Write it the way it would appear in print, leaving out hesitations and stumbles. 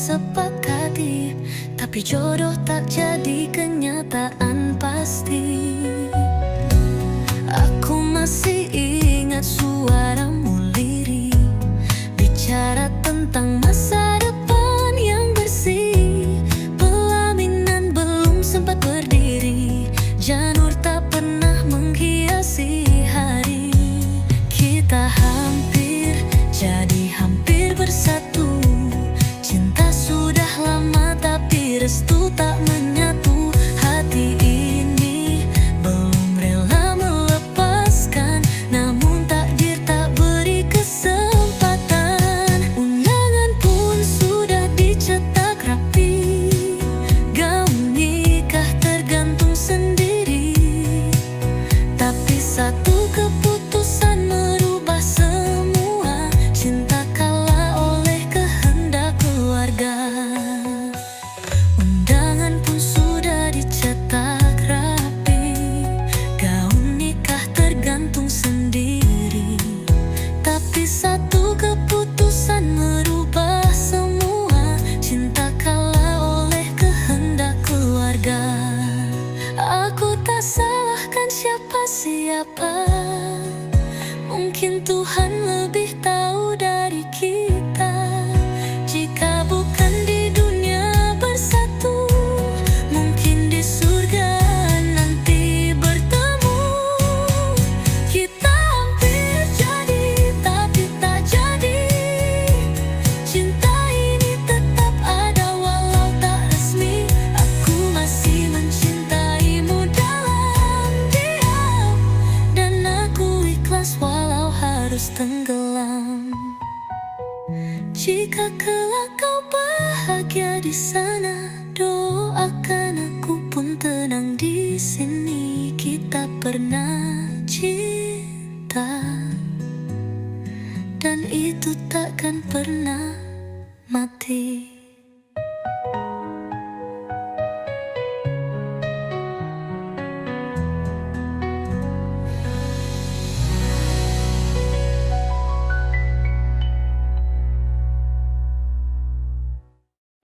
sepakati, tapi jodoh tak jadi kenyataan pasti. Aku masih ingat suaramu lirih, bicara tentang masa depan yang bersih. Pelaminan belum sempat berdiri, janur tak pernah menghiasi hari. Kita hampir jadi hampir bersatu, cinta sudah lama tapi restu tak menyatu. Hati ini belum rela melepaskan, namun takdir tak beri kesempatan. Undangan pun sudah dicetak rapi, gaun nikah tergantung sendiri. Tapi satu keputusan merubah semua, cinta kalah oleh kehendak keluarga. Undangan pun sudah dicetak rapi, gaun nikah tergantung sendiri. Tapi satu keputusan merubah semua, cinta kalah oleh kehendak keluarga. Aku tak salahkan siapa-siapa, mungkin Tuhan lebih tahu dari kita. Jika bukan di dunia bersatu, mungkin di surga nanti bertemu. Kita hampir jadi tapi tak jadi, cinta ini tetap ada walau tak resmi. Aku masih mencintaimu dalam diam, dan aku ikhlas walau harus tenggelam. Jika kelak kau bahagia di sana, doakan aku pun tenang di sini. Kita pernah cinta, dan itu takkan pernah